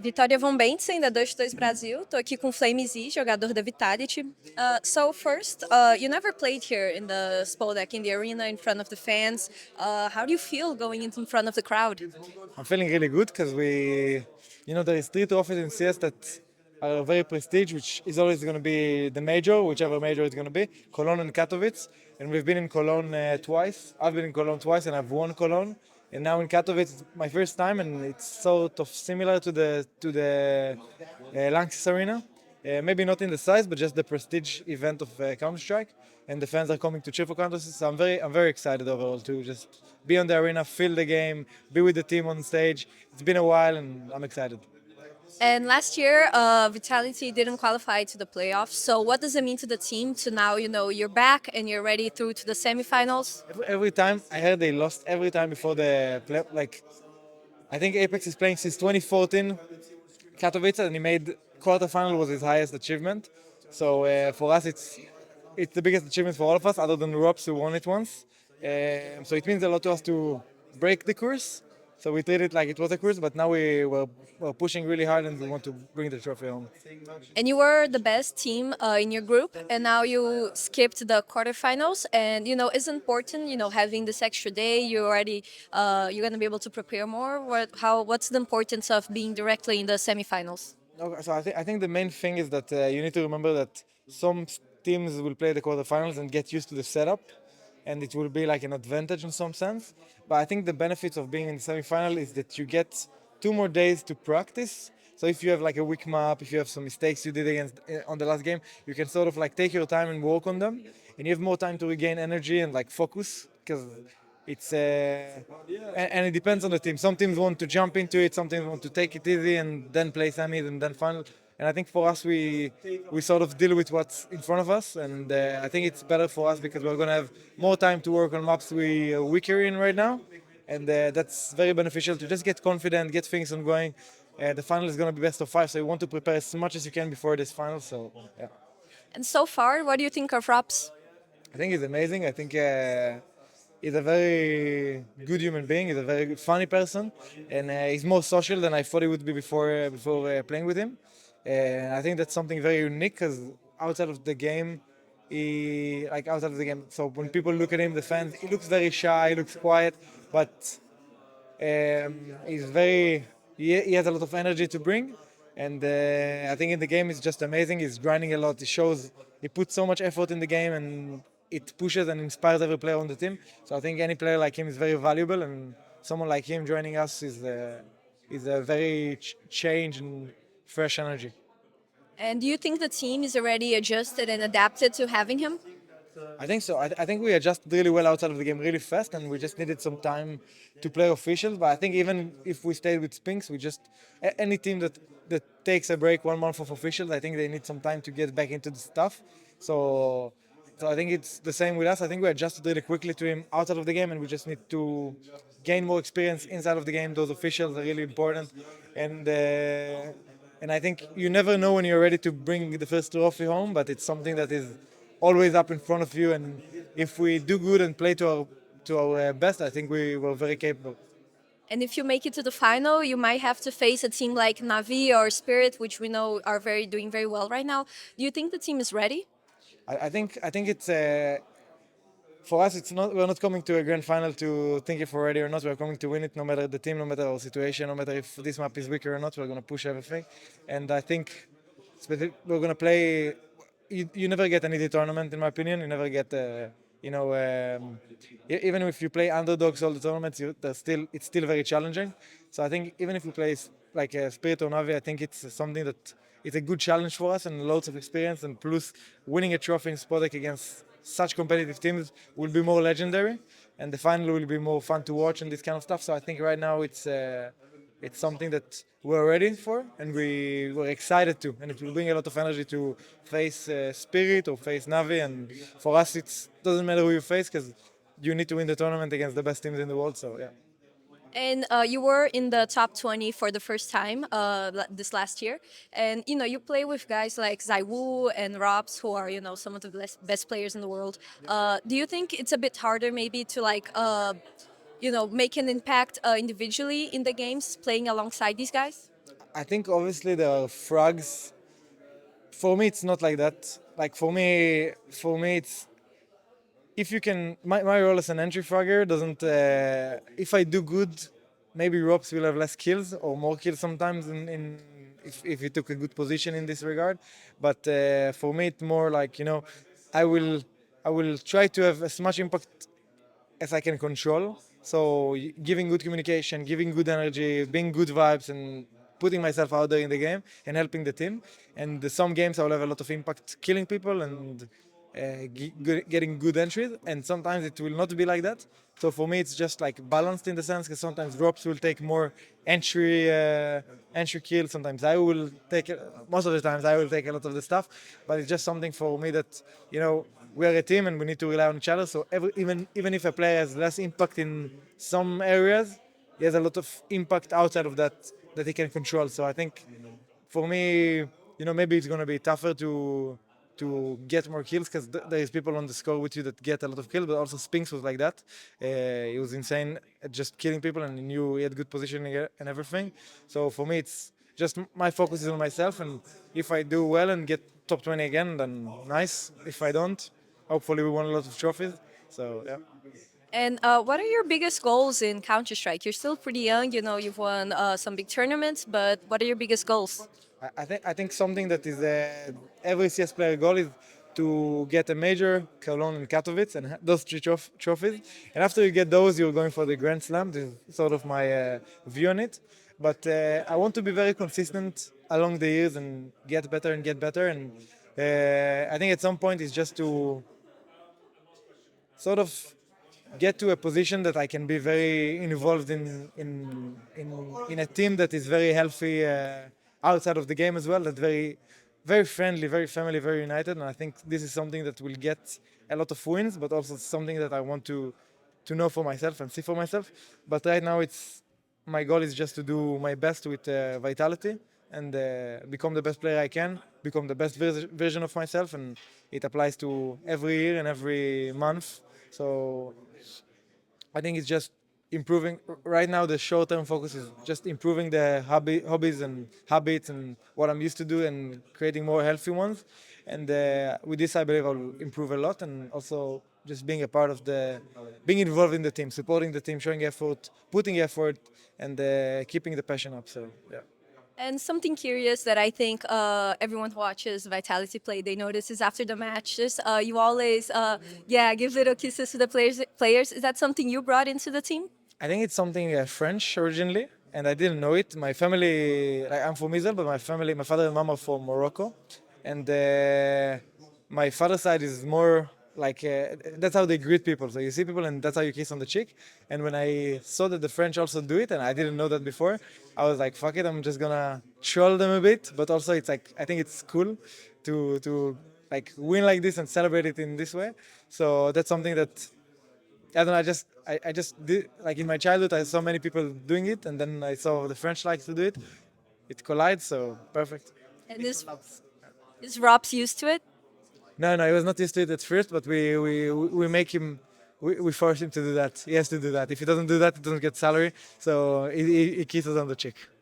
Vitória Von Bentsen, da Dust2 Brasil. Tô aqui com Flamez, jogador da Vitality. So first, you never played here in the Spodek, in the arena, in front of the fans. How do you feel going in front of the crowd? I'm feeling really good because there is 3 trophies in CS that are very prestige, which is always going to be the major, whichever major it's going to be, Cologne and Katowice. And we've been in Cologne twice. I've been in Cologne twice and I've won Cologne. And now in Katowice, it's my first time, and it's sort of similar to the Lanxess Arena. Maybe not in the size, but just the prestige event of Counter-Strike. And the fans are coming to cheer for Counter-Strike. So I'm very excited overall to just be on the arena, feel the game, be with the team on stage. It's been a while, and I'm excited. And last year, Vitality didn't qualify to the playoffs. So what does it mean to the team to now, you're back and you're ready through to the semifinals? Every time I heard they lost every time before the play, like I think Apex is playing since 2014 Katowice, and he made quarterfinal was his highest achievement. So for us, it's the biggest achievement for all of us, other than Ropz who won it once. So it means a lot to us to break the curse. So we treat it like it was a curse, but now we're pushing really hard and we want to bring the trophy home. And you were the best team in your group, and now you skipped the quarterfinals. And it's important, having this extra day. You're gonna be able to prepare more. What's the importance of being directly in the semifinals? Okay, so I think the main thing is that you need to remember that some teams will play the quarterfinals and get used to the setup, and it will be like an advantage in some sense. But I think the benefits of being in the semifinal is that you get 2 more days to practice. So if you have like a weak map, if you have some mistakes you did against on the last game, you can sort of like take your time and work on them, and you have more time to regain energy and like focus because it's and it depends on the team. Some teams want to jump into it, some teams want to take it easy and then play semis and then final. And I think for us, we sort of deal with what's in front of us, and I think it's better for us because we're gonna have more time to work on maps we are weaker in right now, and that's very beneficial to just get confident, get things ongoing. The final is gonna be best of 5, so you want to prepare as much as you can before this final. So yeah, And so far, what do you think of Ropz? I think he's amazing. I think he's a very good human being. He's a very funny person, and he's more social than I thought he would be before playing with him. And I think that's something very unique because outside of the game, outside of the game. So when people look at him, the fans, he looks very shy, he looks quiet, but he's very. He has a lot of energy to bring, and I think in the game he's just amazing. He's grinding a lot. He shows he puts so much effort in the game, and it pushes and inspires every player on the team. So I think any player like him is very valuable, and someone like him joining us is a very change and fresh energy. And do you think the team is already adjusted and adapted to having him? I think so. I think we adjusted really well outside of the game really fast, and we just needed some time to play officials. But I think even if we stayed with Spinks, any team that takes a break 1 month of officials, I think they need some time to get back into the stuff. So I think it's the same with us. I think we adjusted really quickly to him outside of the game, and we just need to gain more experience inside of the game. Those officials are really important, and I think you never know when you're ready to bring the first trophy home, but it's something that is always up in front of you. And if we do good and play to our best, I think we were very capable. And if you make it to the final, you might have to face a team like Navi or Spirit, which we know are doing very well right now. Do you think the team is ready? I think it's for us. It's not. We're not coming to a grand final to think if we're ready or not. We're coming to win it, no matter the team, no matter our situation, no matter if this map is weaker or not. We're gonna push everything, and I think we're gonna play. You never get an easy tournament, in my opinion. You never get, even if you play underdogs all the tournaments, it's still very challenging. So I think even if we play like a Spirit or Navi, I think it's something that it's a good challenge for us and loads of experience. And plus, winning a trophy in Spodek against such competitive teams will be more legendary, and the final will be more fun to watch and this kind of stuff. So I think right now it's something that we're ready for, and we're excited to, and it will bring a lot of energy to face Spirit or face Navi. And for us, it doesn't matter who you face because you need to win the tournament against the best teams in the world. So yeah. And you were in the top 20 for the first time this last year. And, you play with guys like Zaiwu and Ropz, who are, some of the best players in the world. Do you think it's a bit harder maybe to, make an impact individually in the games, playing alongside these guys? I think obviously there are frogs. For me, it's not like that. Like for me, it's if you can. My role as an entry frogger doesn't. If I do good, maybe Ropz will have less kills or more kills sometimes. In if he took a good position in this regard, but for me, it's more like I will I will try to have as much impact as I can control. So giving good communication, giving good energy, being good vibes, and putting myself out there in the game and helping the team. And some games I will have a lot of impact, killing people and getting good entries. And sometimes it will not be like that. So for me, it's just like balanced in the sense because sometimes drops will take more entry kills. Sometimes I will take most of the times I will take a lot of the stuff, but it's just something for me that we are a team and we need to rely on each other. So even if a player has less impact in some areas, he has a lot of impact outside of that he can control. So I think for me, maybe it's gonna be tougher to get more kills because there is people on the score with you that get a lot of kills. But also Spinks was like that. He was insane at just killing people and he knew he had good positioning and everything. So for me, it's just my focus is on myself. And if I do well and get top 20 again, then nice. If I don't, hopefully we won a lot of trophies. So yeah. And what are your biggest goals in Counter Strike? You're still pretty young, you've won some big tournaments, but what are your biggest goals? I think something that is every CS player goal is to get a major, Cologne and Katowice, and those three trophies. And after you get those, you're going for the Grand Slam. This is sort of my view on it. But I want to be very consistent along the years and get better and get better. And I think at some point it's just to sort of get to a position that I can be very involved in a team that is very healthy outside of the game as well. That very friendly, very family, very united. And I think this is something that will get a lot of wins, but also something that I want to know for myself and see for myself. But right now, it's my goal is just to do my best with vitality and become the best player I can, become the best version of myself, and it applies to every year and every month. So I think it's just improving. Right now, the short-term focus is just improving the hobbies and habits and what I'm used to do and creating more healthy ones. And with this, I believe I'll improve a lot. And also just being a part of being involved in the team, supporting the team, showing effort, putting effort, and keeping the passion up. So yeah. And something curious that I think everyone who watches Vitality play, they notice is after the matches, you always, give little kisses to the players. Is that something you brought into the team? I think it's something French originally, and I didn't know it. My family, like, I'm from Israel, but my father and mom are from Morocco, and my father's side is more like that's how they greet people. So you see people, and that's how you kiss on the cheek. And when I saw that the French also do it, and I didn't know that before, I was like, "Fuck it, I'm just gonna troll them a bit." But also, it's like I think it's cool to like win like this and celebrate it in this way. So that's something that I don't know. I just did like in my childhood. I saw many people doing it, and then I saw the French likes to do it. It collides, so perfect. And is Rops used to it? No, he was not used to it at first, but we make him. We force him to do that. He has to do that. If he doesn't do that, he doesn't get salary. So he kisses on the cheek.